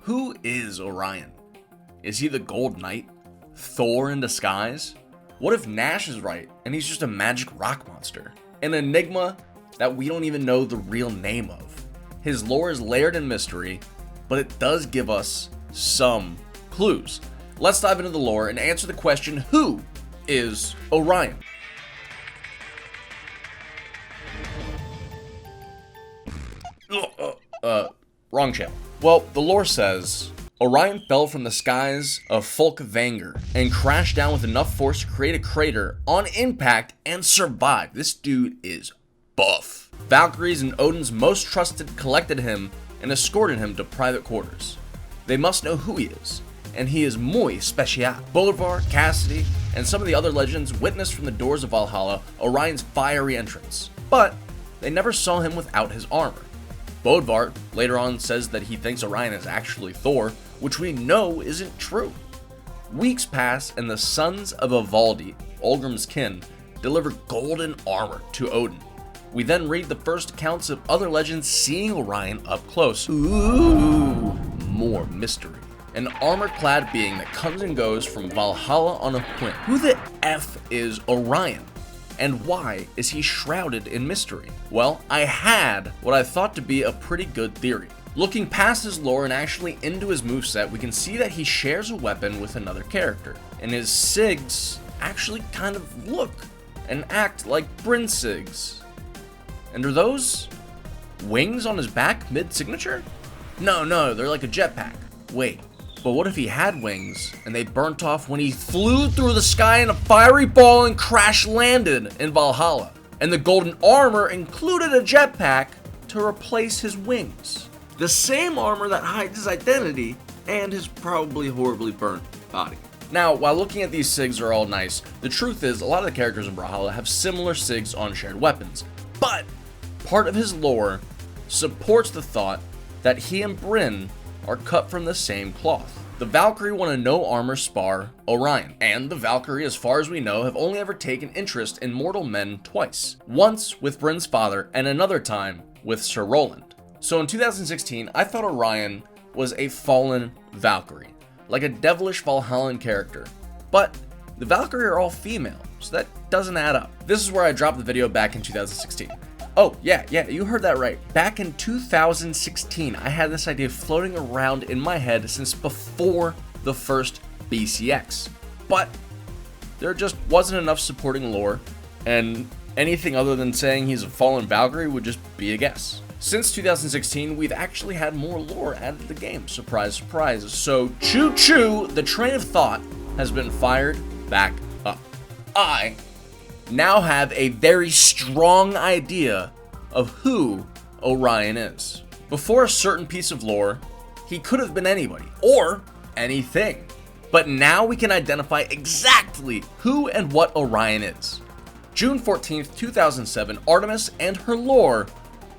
Who is Orion? Is he the Gold Knight? Thor in disguise? What if Nash is right and he's just a magic rock monster? An enigma that we don't even know the real name of. His lore is layered in mystery, but it does give us some clues. Let's dive into the lore and answer the question, who is Orion? Wrong channel. Well, the lore says, Orion fell from the skies of Folkvanger and crashed down with enough force to create a crater on impact and survive. This dude is buff. Valkyries and Odin's most trusted collected him and escorted him to private quarters. They must know who he is, and he is muy special. Bodvar, Cassidy, and some of the other legends witnessed from the doors of Valhalla Orion's fiery entrance, but they never saw him without his armor. Bodvar later on says that he thinks Orion is actually Thor, which we know isn't true. Weeks pass and the sons of Ivaldi, Olgrim's kin, deliver golden armor to Odin. We then read the first accounts of other legends seeing Orion up close. Ooh, more mystery. An armor-clad being that comes and goes from Valhalla on a whim. Who the F is Orion? And why is he shrouded in mystery? Well, I had what I thought to be a pretty good theory. Looking past his lore and actually into his moveset, we can see that he shares a weapon with another character, and his SIGs actually kind of look and act like Bryn SIGs. And are those wings on his back mid-signature? No, they're like a jetpack. Wait, but what if he had wings and they burnt off when he flew through the sky in a fiery ball and crash landed in Valhalla? And the golden armor included a jetpack to replace his wings. The same armor that hides his identity and his probably horribly burnt body. Now, while looking at these SIGs are all nice, the truth is a lot of the characters in Valhalla have similar SIGs on shared weapons. But part of his lore supports the thought that he and Bryn are cut from the same cloth. The Valkyrie want to no armor spar Orion, and the Valkyrie, as far as we know, have only ever taken interest in mortal men twice. Once with Bryn's father, and another time with Sir Roland. So in 2016, I thought Orion was a fallen Valkyrie, like a devilish Valhallan character. But the Valkyrie are all female, so that doesn't add up. This is where I dropped the video back in 2016. Oh, yeah, you heard that right. Back in 2016, I had this idea floating around in my head since before the first BCX. But there just wasn't enough supporting lore, and anything other than saying he's a fallen Valkyrie would just be a guess. Since 2016, we've actually had more lore added to the game. Surprise, surprise. So, choo-choo, the train of thought has been fired back up. I now have a very strong idea of who Orion is. Before a certain piece of lore, he could have been anybody, or anything. But now we can identify exactly who and what Orion is. June 14th, 2007, Artemis and her lore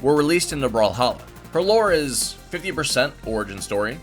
were released into Brawlhalla. Her lore is 50% origin story,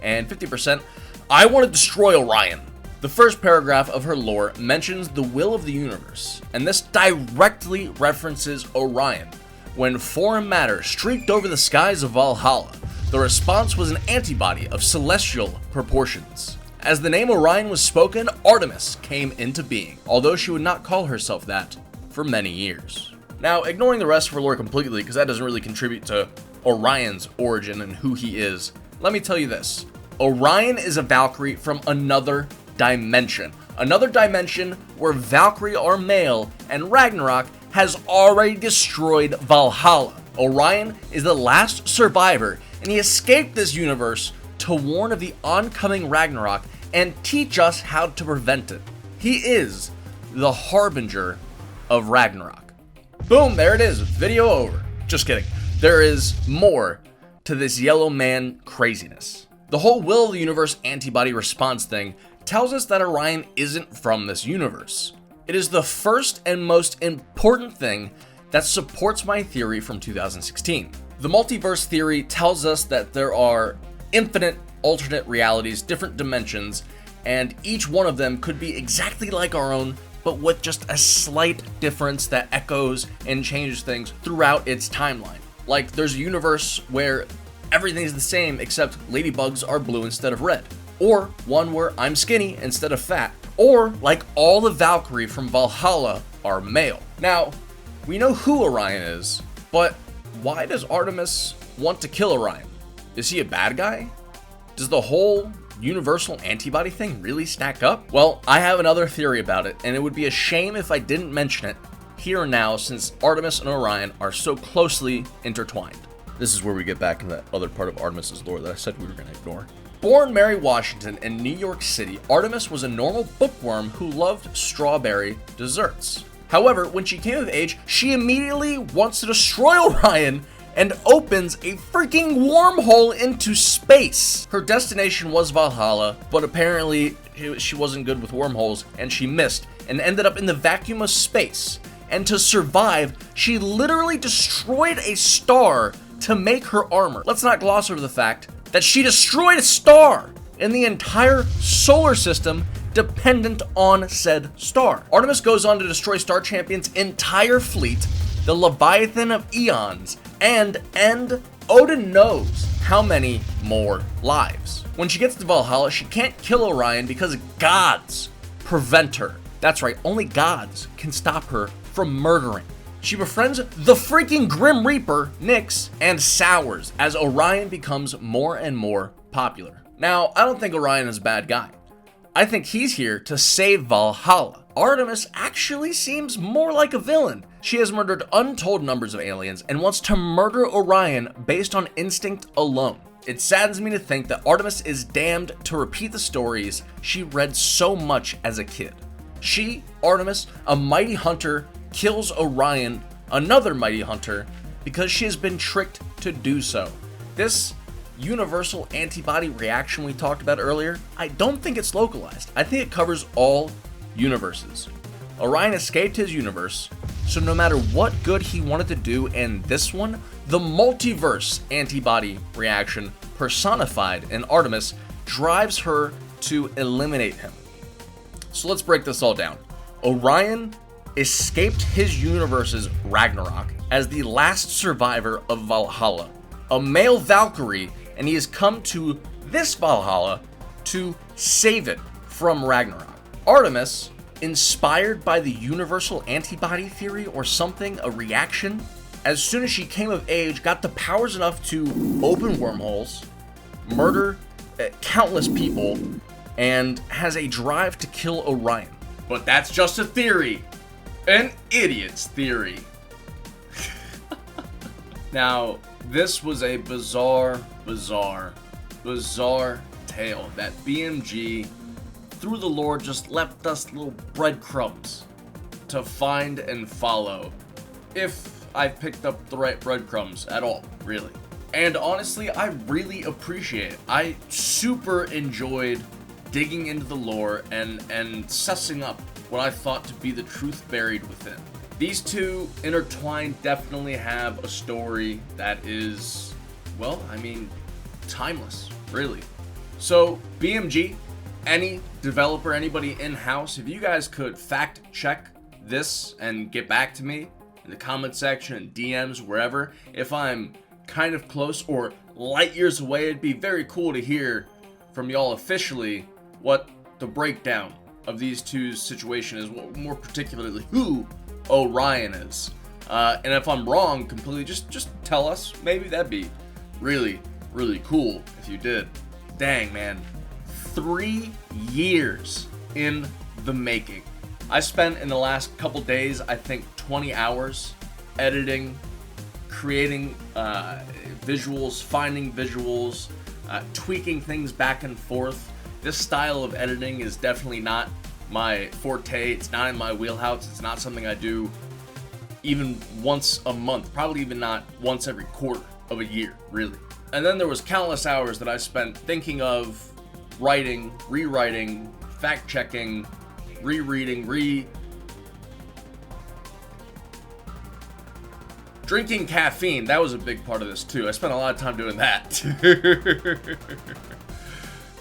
and 50% I want to destroy Orion. The first paragraph of her lore mentions the will of the universe, and this directly references Orion. When foreign matter streaked over the skies of Valhalla, the response was an antibody of celestial proportions. As the name Orion was spoken, Artemis came into being, although she would not call herself that for many years. Now, ignoring the rest of her lore completely, because that doesn't really contribute to Orion's origin and who he is, let me tell you this. Orion is a Valkyrie from another dimension. Another dimension where Valkyrie are male and Ragnarok has already destroyed Valhalla. Orion is the last survivor, and he escaped this universe to warn of the oncoming Ragnarok and teach us how to prevent it. He is the harbinger of Ragnarok. Boom, there it is, video over. Just kidding. There is more to this yellow man craziness. The whole will of the universe antibody response thing tells us that Orion isn't from this universe. It is the first and most important thing that supports my theory from 2016. The multiverse theory tells us that there are infinite alternate realities, different dimensions, and each one of them could be exactly like our own, but with just a slight difference that echoes and changes things throughout its timeline. Like, there's a universe where everything's the same except ladybugs are blue instead of red. Or one where I'm skinny instead of fat. Or like all the Valkyrie from Valhalla are male. Now, we know who Orion is, but why does Artemis want to kill Orion? Is he a bad guy? Does the whole universal antibody thing really stack up? Well, I have another theory about it, and it would be a shame if I didn't mention it here and now since Artemis and Orion are so closely intertwined. This is where we get back into that other part of Artemis's lore that I said we were going to ignore. Born Mary Washington in New York City, Artemis was a normal bookworm who loved strawberry desserts. However, when she came of age, she immediately wants to destroy Orion and opens a freaking wormhole into space. Her destination was Valhalla, but apparently she wasn't good with wormholes and she missed and ended up in the vacuum of space. And to survive, she literally destroyed a star to make her armor. Let's not gloss over the fact that she destroyed a star in the entire solar system dependent on said star. Artemis goes on to destroy Star Champion's entire fleet, the Leviathan of Eons, and end Odin knows how many more lives. When she gets to Valhalla, she can't kill Orion because gods prevent her. That's right, only gods can stop her from murdering. She befriends the freaking Grim Reaper, Nyx, and sours as Orion becomes more and more popular. Now, I don't think Orion is a bad guy. I think he's here to save Valhalla. Artemis actually seems more like a villain. She has murdered untold numbers of aliens and wants to murder Orion based on instinct alone. It saddens me to think that Artemis is damned to repeat the stories she read so much as a kid. She, Artemis, a mighty hunter, kills Orion, another mighty hunter, because she has been tricked to do so. This universal antibody reaction we talked about earlier, I don't think it's localized. I think it covers all universes. Orion escaped his universe, so no matter what good he wanted to do in this one, the multiverse antibody reaction personified in Artemis drives her to eliminate him. So let's break this all down. Orion escaped his universe's Ragnarok as the last survivor of Valhalla, a male Valkyrie, and he has come to this Valhalla to save it from Ragnarok. Artemis, inspired by the universal antibody theory or something, a reaction, as soon as she came of age, got the powers enough to open wormholes, murder countless people, and has a drive to kill Orion. But that's just a theory. An idiot's theory. Now, this was a bizarre tale that BMG, through the lore, just left us little breadcrumbs to find and follow. If I picked up the right breadcrumbs at all, really. And honestly, I really appreciate it. I super enjoyed digging into the lore and sussing up what I thought to be the truth buried within. These two intertwined definitely have a story that is, well, I mean, timeless, really. So, BMG, any developer, anybody in-house, if you guys could fact check this and get back to me in the comment section and DMs, wherever, if I'm kind of close or light years away, it'd be very cool to hear from y'all officially what the breakdown of these two's situation is, more particularly who Orion is. And if I'm wrong completely, just tell us. Maybe that'd be really, really cool if you did. Dang, man. 3 years in the making. I spent in the last couple days, I think 20 hours editing, creating visuals, finding visuals, tweaking things back and forth. This style of editing is definitely not my forte. It's not in my wheelhouse. It's not something I do even once a month, probably even not once every quarter of a year, really. And then there was countless hours that I spent thinking of, writing, rewriting, fact-checking, rereading, drinking caffeine. That was a big part of this too. I spent a lot of time doing that.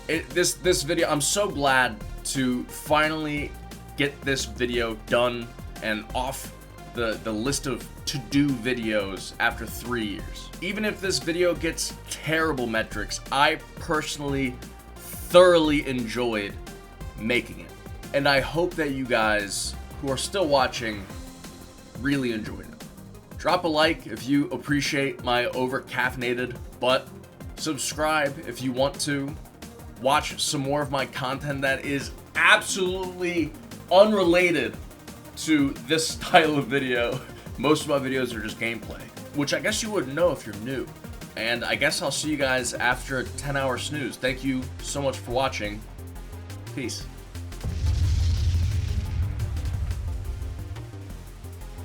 This video, I'm so glad to finally get this video done and off the list of to-do videos after 3 years. Even if this video gets terrible metrics, I personally thoroughly enjoyed making it. And I hope that you guys who are still watching really enjoyed it. Drop a like if you appreciate my over-caffeinated butt. Subscribe if you want to. Watch some more of my content that is absolutely unrelated to this style of video. Most of my videos are just gameplay, which I guess you wouldn't know if you're new. And I guess I'll see you guys after a 10-hour snooze. Thank you so much for watching. Peace.